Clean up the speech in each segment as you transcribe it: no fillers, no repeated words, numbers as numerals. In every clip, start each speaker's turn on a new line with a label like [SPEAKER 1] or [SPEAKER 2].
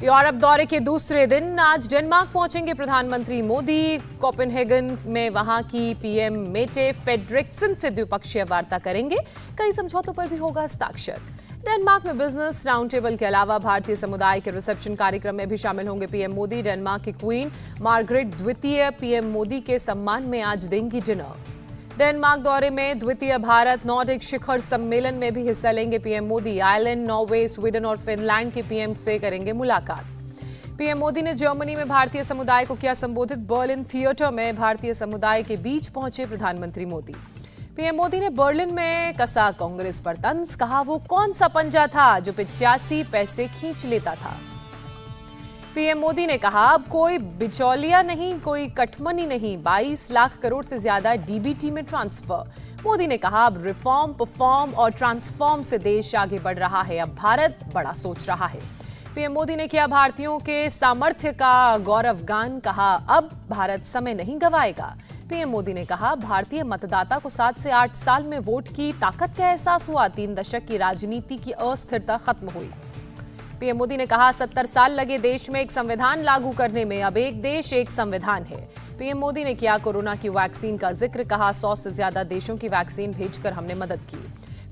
[SPEAKER 1] Europe दौरे के दूसरे दिन आज डेनमार्क पहुंचेंगे प्रधानमंत्री मोदी। कोपेनहेगन में वहां की पीएम मेटे फेडरिक्सन से द्विपक्षीय वार्ता करेंगे। कई समझौतों पर भी होगा हस्ताक्षर। डेनमार्क में बिजनेस राउंड टेबल के अलावा भारतीय समुदाय के रिसेप्शन कार्यक्रम में भी शामिल होंगे पीएम मोदी। डेनमार्क की क्वीन मार्गरेट द्वितीय पीएम मोदी के सम्मान में आज देंगी डिनर। डेनमार्क दौरे में द्वितीय भारत नॉर्डिक शिखर सम्मेलन में भी हिस्सा लेंगे PM Modi. Ireland, Norway, Sweden और फिनलैंड के पीएम से करेंगे मुलाकात। पीएम मोदी ने जर्मनी में भारतीय समुदाय को किया संबोधित। बर्लिन थिएटर में भारतीय समुदाय के बीच पहुंचे प्रधानमंत्री मोदी। पीएम मोदी ने बर्लिन में कसा कांग्रेस पर तंज। कहा वो कौन सा पंजा था जो 85 पैसे खींच लेता था। पीएम मोदी ने कहा अब कोई बिचौलिया नहीं, कोई कटमनी नहीं। 22 लाख करोड़ से ज्यादा डीबीटी में ट्रांसफर। मोदी ने कहा अब रिफॉर्म, परफॉर्म और ट्रांसफॉर्म से देश आगे बढ़ रहा है। अब भारत बड़ा सोच रहा है। पीएम मोदी ने किया भारतीयों के सामर्थ्य का गौरवगान। कहा अब भारत समय नहीं गंवाएगा। पीएम मोदी ने कहा भारतीय मतदाता को 7 से 8 साल में वोट की ताकत का एहसास हुआ। 3 दशक की राजनीति की अस्थिरता खत्म हुई। पीएम मोदी ने कहा 70 साल लगे देश में एक संविधान लागू करने में, अब एक देश एक संविधान है। पीएम मोदी ने किया कोरोना की वैक्सीन का जिक्र। कहा 100 से ज्यादा देशों की वैक्सीन भेजकर हमने मदद की।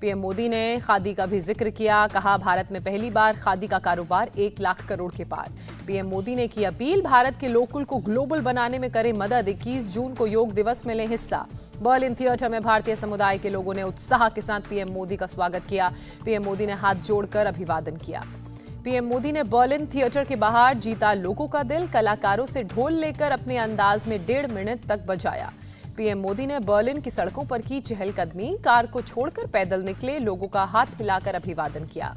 [SPEAKER 1] पीएम मोदी ने खादी का भी जिक्र किया। कहा भारत में पहली बार खादी का कारोबार 1 लाख करोड़ के पार। पीएम मोदी ने की अपील भारत के लोकल को ग्लोबल बनाने में करें मदद। 21 जून को योग दिवस में लें हिस्सा। बर्लिन थिएटर में भारतीय समुदाय के लोगों ने उत्साह के साथ पीएम मोदी का स्वागत किया। पीएम मोदी ने हाथ जोड़कर अभिवादन किया। पीएम मोदी ने बर्लिन थिएटर के बाहर जीता लोगों का दिल। कलाकारों से ढोल लेकर अपने अंदाज में 1.5 मिनट तक बजाया। पीएम मोदी ने बर्लिन की सड़कों पर की चहलकदमी। कार को छोड़कर पैदल निकले, लोगों का हाथ हिलाकर अभिवादन किया।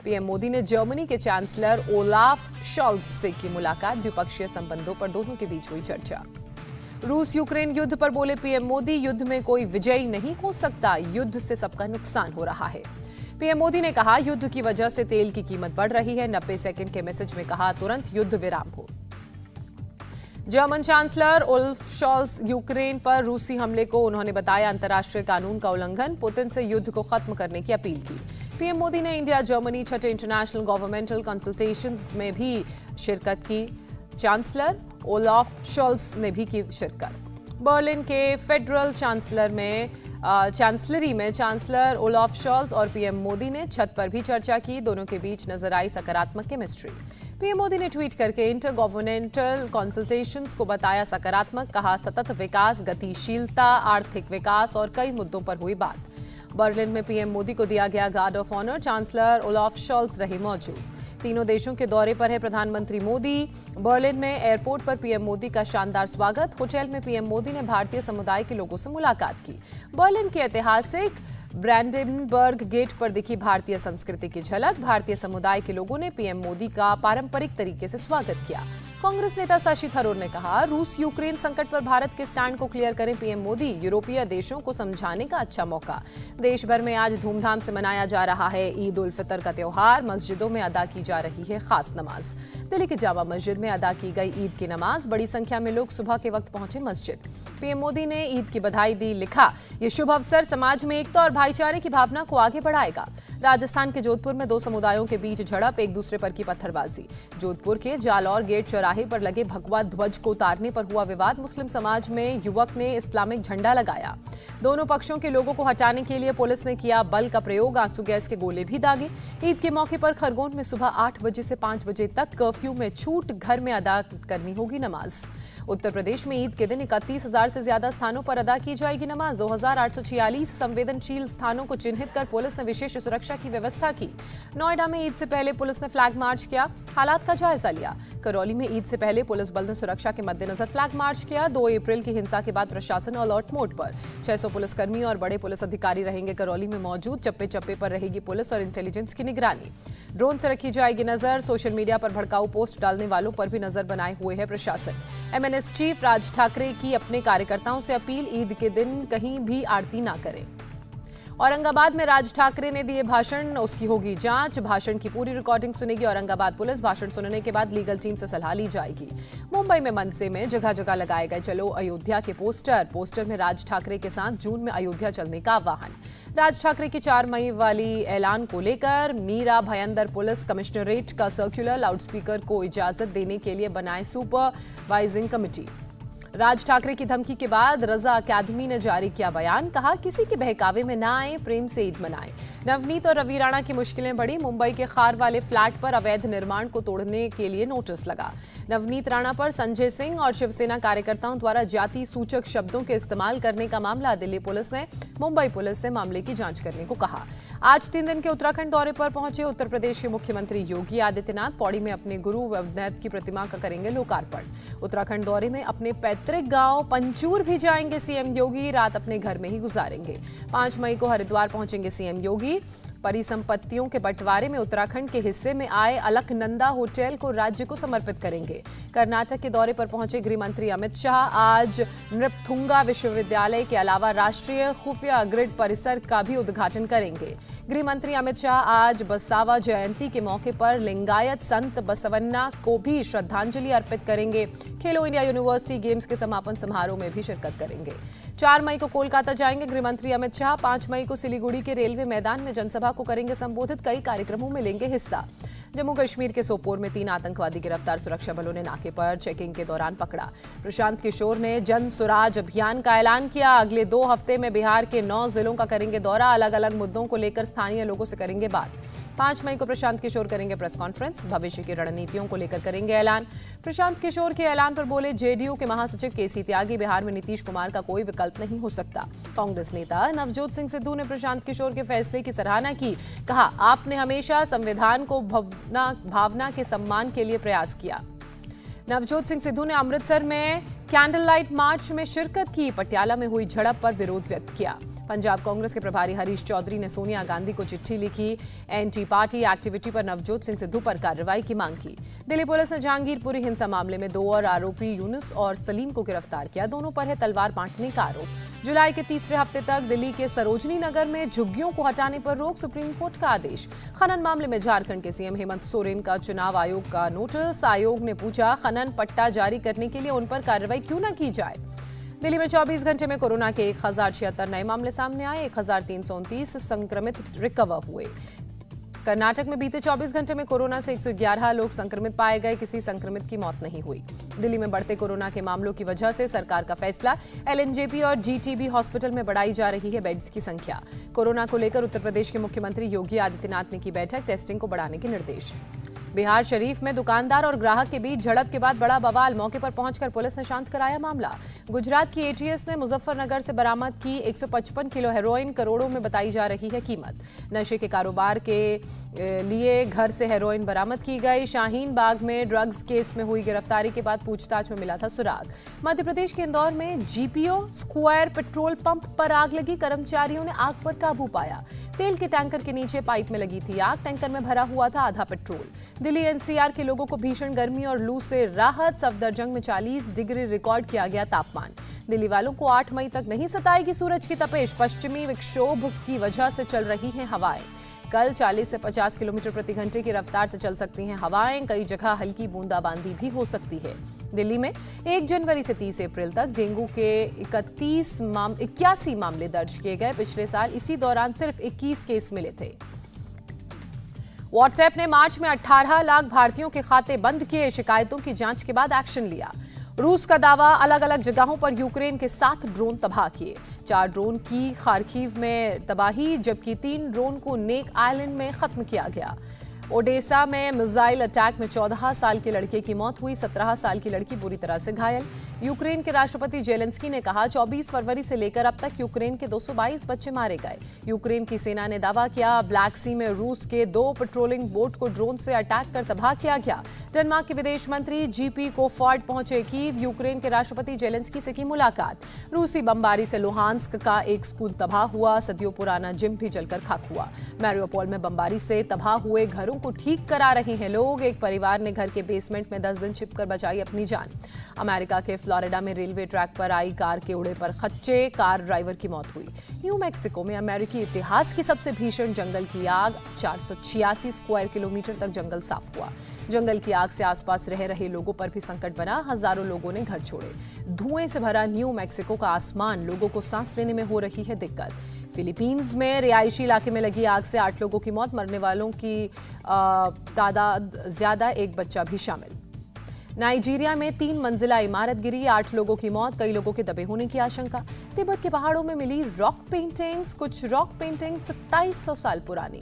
[SPEAKER 1] पीएम मोदी ने जर्मनी के चांसलर ओलाफ शॉल्ज से की मुलाकात। द्विपक्षीय संबंधों पर दोनों के बीच हुई चर्चा। रूस यूक्रेन युद्ध पर बोले पीएम मोदी, युद्ध में कोई विजयी नहीं हो सकता, युद्ध से सबका नुकसान हो रहा है। पीएम मोदी ने कहा युद्ध की वजह से तेल की कीमत बढ़ रही है। 90 सेकंड के मैसेज में कहा तुरंत युद्ध विराम हो। जर्मन चांसलर ओल्फ शॉल्ज यूक्रेन पर रूसी हमले को उन्होंने बताया अंतर्राष्ट्रीय कानून का उल्लंघन। पुतिन से युद्ध को खत्म करने की अपील की। पीएम मोदी ने इंडिया जर्मनी छठे इंटरनेशनल गवर्नमेंटल कंसल्टेशंस में भी शिरकत की। चांसलर ओलाफ शॉल्ज ने भी की शिरकत। बर्लिन के फेडरल चांसलरी में चांसलर ओलाफ शॉल्ज और पीएम मोदी ने छत पर भी चर्चा की। दोनों के बीच नजर आई सकारात्मक केमिस्ट्री। पीएम मोदी ने ट्वीट करके इंटर गवर्नमेंटल कंसल्टेशंस को बताया सकारात्मक। कहा सतत विकास, गतिशीलता, आर्थिक विकास और कई मुद्दों पर हुई बात। बर्लिन में पीएम मोदी को दिया गया guard of honour. Chancellor Olaf Scholz रहे मौजूद। तीनों देशों के दौरे पर है प्रधानमंत्री मोदी। बर्लिन में एयरपोर्ट पर पीएम मोदी का शानदार स्वागत। होटल में पीएम मोदी ने भारतीय समुदाय के लोगों से मुलाकात की। बर्लिन के ऐतिहासिक ब्रैंडेनबर्ग गेट पर दिखी भारतीय संस्कृति की झलक। भारतीय समुदाय के लोगों ने पीएम मोदी का पारंपरिक तरीके से स्वागत किया। कांग्रेस नेता शशि थरूर ने कहा रूस यूक्रेन संकट पर भारत के स्टैंड को क्लियर करें पीएम मोदी। यूरोपीय देशों को समझाने का अच्छा मौका। देश भर में आज धूमधाम से मनाया जा रहा है ईद उल फितर का त्योहार। मस्जिदों में अदा की जा रही है खास नमाज। दिल्ली की जामा मस्जिद में अदा की गई ईद की नमाज। बड़ी संख्या में लोग सुबह के वक्त पहुंचे मस्जिद। पीएम मोदी ने ईद की बधाई दी। लिखा ये शुभ अवसर समाज में एकता और भाईचारे की भावना को आगे बढ़ाएगा। राजस्थान के जोधपुर में 2 समुदायों के बीच झड़प, एक दूसरे पर की पत्थरबाजी। जोधपुर के जालौर गेट चौराहे पर लगे भगवा ध्वज को उतारने पर हुआ विवाद। मुस्लिम समाज में युवक ने इस्लामिक झंडा लगाया। दोनों पक्षों के लोगों को हटाने के लिए पुलिस ने किया बल का प्रयोग। आंसू गैस के गोले भी दागे। ईद के मौके पर खरगोन में सुबह 8 बजे से 5 बजे तक कर्फ्यू में छूट। घर में अदा करनी होगी नमाज। उत्तर प्रदेश में ईद के दिन 31,000 से ज्यादा स्थानों पर अदा की जाएगी नमाज। 2,846 संवेदनशील स्थानों को चिन्हित कर पुलिस ने विशेष सुरक्षा की व्यवस्था की। नोएडा में ईद से पहले पुलिस ने फ्लैग मार्च किया, हालात का जायजा लिया। करौली में ईद से पहले पुलिस बल ने सुरक्षा के मद्देनजर फ्लैग मार्च किया। 2 अप्रैल की हिंसा के बाद प्रशासन अलर्ट मोड पर। 600 पुलिसकर्मी और बड़े पुलिस अधिकारी रहेंगे करौली में मौजूद। चप्पे चप्पे पर रहेगी पुलिस और इंटेलिजेंस की निगरानी। ड्रोन से रखी जाएगी नजर। सोशल मीडिया पर भड़काऊ पोस्ट डालने वालों पर भी नजर बनाए हुए है प्रशासन। एमएनएस चीफ राज ठाकरे की अपने कार्यकर्ताओं से अपील ईद के दिन कहीं भी आरती ना करें। औरंगाबाद में राज ठाकरे ने दिए भाषण, उसकी होगी जांच। भाषण की पूरी रिकॉर्डिंग सुनेगी औरंगाबाद पुलिस। भाषण सुनने के बाद लीगल टीम से सलाह ली जाएगी। मुंबई में मनसे में जगह जगह लगाए गए चलो अयोध्या के पोस्टर में राज ठाकरे के साथ जून में अयोध्या चलने का आह्वान। राज ठाकरे की 4 मई वाली ऐलान को लेकर मीरा भयंदर पुलिस कमिश्नरेट का सर्कुलर, लाउडस्पीकर को इजाजत देने के लिए बनाए सुपरवाइजिंग कमेटी। राज ठाकरे की धमकी के बाद रजा अकादमी ने जारी किया बयान, कहा किसी के बहकावे में ना आए, प्रेम से ईद मनाएं। नवनीत और रवि राणा की मुश्किलें बढ़ी। मुंबई के खार वाले फ्लैट पर अवैध निर्माण को तोड़ने के लिए नोटिस लगा। नवनीत राणा पर संजय सिंह और शिवसेना कार्यकर्ताओं द्वारा जाति सूचक शब्दों के इस्तेमाल करने का मामला। दिल्ली पुलिस ने मुंबई पुलिस से मामले की जांच करने को कहा। आज 3 दिन के उत्तराखंड दौरे पर पहुंचे उत्तर प्रदेश के मुख्यमंत्री योगी आदित्यनाथ। पौड़ी में अपने गुरु वैद्यनाथ की प्रतिमा का करेंगे लोकार्पण। उत्तराखंड दौरे में अपने पैतृक गांव पंचूर भी जाएंगे सीएम योगी। रात अपने घर में ही गुजारेंगे। 5 मई को हरिद्वार पहुंचेंगे सीएम योगी। परिसंपत्तियों के बंटवारे में उत्तराखंड के हिस्से में आए अलकनंदा होटल को राज्य को समर्पित करेंगे। कर्नाटक के दौरे पर पहुंचे गृह मंत्री अमित शाह आज नृपथुंगा विश्वविद्यालय के अलावा राष्ट्रीय खुफिया ग्रिड परिसर का भी उद्घाटन करेंगे। गृह मंत्री अमित शाह आज बसावा जयंती के मौके पर लिंगायत संत बसवन्ना को भी श्रद्धांजलि अर्पित करेंगे। खेलो इंडिया यूनिवर्सिटी गेम्स के समापन समारोह में भी शिरकत करेंगे। 4 मई को कोलकाता जाएंगे गृह मंत्री अमित शाह। 5 मई को सिलीगुड़ी के रेलवे मैदान में जनसभा को करेंगे संबोधित। कई कार्यक्रमों में लेंगे हिस्सा। जम्मू कश्मीर के सोपोर में 3 आतंकवादी गिरफ्तार, सुरक्षा बलों ने नाके पर चेकिंग के दौरान पकड़ा। प्रशांत किशोर ने जन सुराज अभियान का ऐलान किया। अगले 2 हफ्ते में बिहार के 9 जिलों का करेंगे दौरा। अलग अलग मुद्दों को लेकर स्थानीय लोगों से करेंगे बात। 5 मई को प्रशांत किशोर करेंगे प्रेस कॉन्फ्रेंस। भविष्य की रणनीतियों को लेकर करेंगे ऐलान। प्रशांत किशोर के ऐलान पर बोले जेडीयू के महासचिव केसी त्यागी, बिहार में नीतीश कुमार का कोई विकल्प नहीं हो सकता। कांग्रेस नेता नवजोत सिंह सिद्धू ने प्रशांत किशोर के फैसले की सराहना की। कहा, आपने हमेशा संविधान को भावना के सम्मान के लिए प्रयास किया। नवजोत सिंह सिद्धू ने अमृतसर में कैंडल लाइट मार्च में शिरकत की। पटियाला में हुई झड़प पर विरोध व्यक्त किया। पंजाब कांग्रेस के प्रभारी हरीश चौधरी ने सोनिया गांधी को चिट्ठी लिखी। एंटी पार्टी एक्टिविटी पर नवजोत सिंह सिद्धू पर कार्रवाई की मांग की। दिल्ली पुलिस ने जहांगीरपुरी हिंसा मामले में 2 और आरोपी यूनुस और सलीम को गिरफ्तार किया। दोनों पर है तलवार बांटने का आरोप। जुलाई के तीसरे हफ्ते तक दिल्ली के सरोजनी नगर में झुग्गियों को हटाने पर रोक, सुप्रीम कोर्ट का आदेश। खनन मामले में झारखंड के सीएम हेमंत सोरेन का चुनाव आयोग का नोटिस। आयोग ने पूछा, खनन पट्टा जारी करने के लिए उन पर कार्रवाई क्यों न की जाए। दिल्ली में 24 घंटे में कोरोना के 1076 नए मामले सामने आए। 1329 संक्रमित रिकवर हुए। कर्नाटक में बीते 24 घंटे में कोरोना से 111 लोग संक्रमित पाए गए। किसी संक्रमित की मौत नहीं हुई। दिल्ली में बढ़ते कोरोना के मामलों की वजह से सरकार का फैसला, एलएनजेपी और जीटीबी हॉस्पिटल में बढ़ाई जा रही है बेड्स की संख्या। कोरोना को लेकर उत्तर प्रदेश के मुख्यमंत्री योगी आदित्यनाथ ने की बैठक, टेस्टिंग को बढ़ाने के निर्देश। बिहार शरीफ में दुकानदार और ग्राहक के बीच झड़प के बाद बड़ा बवाल, मौके पर पहुंचकर पुलिस ने शांत कराया मामला। गुजरात की एटीएस ने मुजफ्फरनगर से बरामद की 155 किलो हेरोइन, करोड़ों में बताई जा रही है कीमत। नशे के कारोबार के लिए घर से हेरोइन बरामद की गई। शाहीन बाग में ड्रग्स केस में हुई गिरफ्तारी के बाद पूछताछ में मिला था सुराग। मध्य प्रदेश के इंदौर में जीपीओ स्क्वायर पेट्रोल पंप पर आग लगी। कर्मचारियों ने आग पर काबू पाया। तेल के टैंकर के नीचे पाइप में लगी थी आग। टैंकर में भरा हुआ था आधा पेट्रोल। दिल्ली एनसीआर के लोगों को भीषण गर्मी और लू से राहत। सफदरजंग में 40 डिग्री रिकॉर्ड किया गया तापमान। दिल्ली वालों को 8 मई तक नहीं सताएगी सूरज की तपिश। पश्चिमी विक्षोभ की वजह से चल रही हैं हवाएं। कल 40 से 50 किलोमीटर प्रति घंटे की रफ्तार से चल सकती हैं हवाएं। कई जगह हल्की बूंदाबांदी भी हो सकती है। दिल्ली में 1 जनवरी से 30 अप्रैल तक डेंगू के 81 मामले दर्ज किए गए। पिछले साल इसी दौरान सिर्फ 21 केस मिले थे। व्हाट्सएप ने मार्च में 18 लाख भारतीयों के खाते बंद किए। शिकायतों की जांच के बाद एक्शन लिया। रूस का दावा, अलग अलग जगहों पर यूक्रेन के 7 ड्रोन तबाह किए। 4 ड्रोन की खार्किव में तबाही, जबकि 3 ड्रोन को नेक आइलैंड में खत्म किया गया। ओडेसा में मिसाइल अटैक में 14 साल के लड़के की मौत हुई। 17 साल की लड़की बुरी तरह से घायल। यूक्रेन के राष्ट्रपति जेलेंस्की ने कहा, 24 फरवरी से लेकर अब तक यूक्रेन के 222 बच्चे मारे गए। यूक्रेन की सेना ने दावा किया, ब्लैक सी में रूस के 2 पेट्रोलिंग बोट को ड्रोन से अटैक कर तबाह किया गया। डेनमार्क के विदेश मंत्री जीपी कोफॉर्ड पहुंचे कीव। यूक्रेन के राष्ट्रपति जेलेंस्की से की मुलाकात। रूसी बमबारी से लुहांस्क का एक स्कूल तबाह हुआ। सदियों पुराना जिम भी जलकर खाक हुआ। मैरियोपोल में बमबारी से तबाह हुए घरों को ठीक करा रहे हैं लोग। एक परिवार ने घर के बेसमेंट में 10 दिन छिपकर बचाई अपनी जान। अमेरिका के फ्लोरिडा में रेलवे ट्रैक पर आई कार के उड़े पर खच्चे, कार ड्राइवर की मौत हुई। न्यू मैक्सिको में अमेरिकी इतिहास की सबसे भीषण जंगल की आग, 486 स्क्वायर किलोमीटर तक जंगल साफ हुआ। जंगल की आग से आसपास रह रहे लोगों पर भी संकट बना, हजारों लोगों ने घर छोड़े। धुएं से भरा न्यू मैक्सिको का आसमान, लोगों को सांस लेने में हो रही है दिक्कत। फिलीपींस में रिहायशी इलाके में लगी आग से 8 लोगों की मौत, मरने वालों की तादाद ज्यादा, एक बच्चा भी शामिल। नाइजीरिया में 3 मंजिला इमारत गिरी, 8 लोगों की मौत, कई लोगों के दबे होने की आशंका। तिब्बत के पहाड़ों में मिली रॉक पेंटिंग्स, कुछ रॉक पेंटिंग्स 2700 साल पुरानी।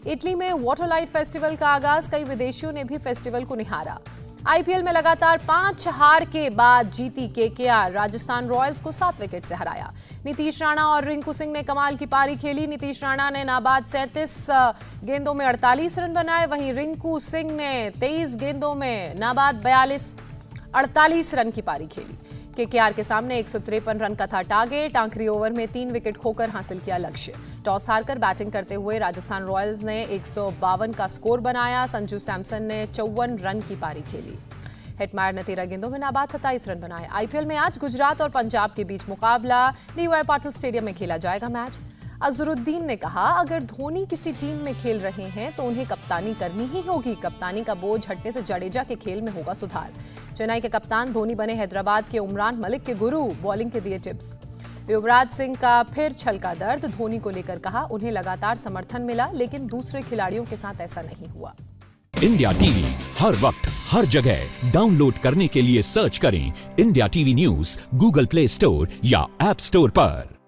[SPEAKER 1] इटली में वाटर लाइट फेस्टिवल का आगाज, कई विदेशियों ने भी फेस्टिवल को निहारा। आईपीएल में लगातार 5 हार के बाद जीती केकेआर, राजस्थान रॉयल्स को 7 विकेट से हराया। नीतीश राणा और रिंकू सिंह ने कमाल की पारी खेली। नीतीश राणा ने नाबाद 37 गेंदों में 48 रन बनाए, वहीं रिंकू सिंह ने 23 गेंदों में नाबाद 48 रन की पारी खेली। केकेआर के सामने 153 रन का था टारगेट। आखिरी ओवर में 3 विकेट खोकर हासिल किया लक्ष्य। टॉस हारकर बैटिंग करते हुए राजस्थान रॉयल्स ने 152 का स्कोर बनाया। संजू सैमसन ने 54 रन की पारी खेली। हेटमायर ने 13 गेंदों में नाबाद 27 रन बनाए। आईपीएल में आज गुजरात और पंजाब के बीच मुकाबला, डीवाई पाटिल स्टेडियम में खेला जाएगा मैच। अजहरुद्दीन ने कहा, अगर धोनी किसी टीम में खेल रहे हैं तो उन्हें कप्तानी करनी ही होगी। कप्तानी का बोझ हटने से जडेजा के खेल में होगा सुधार। चेन्नई के कप्तान धोनी बने हैदराबाद के उमरान मलिक के गुरु, बॉलिंग के दिए टिप्स। युवराज सिंह का फिर छल का दर्द, धोनी को लेकर कहा, उन्हें लगातार समर्थन मिला लेकिन दूसरे खिलाड़ियों के साथ ऐसा नहीं हुआ।
[SPEAKER 2] इंडिया टीवी हर वक्त हर जगह डाउनलोड करने के लिए सर्च करें India TV news Google play store या ऐप स्टोर पर।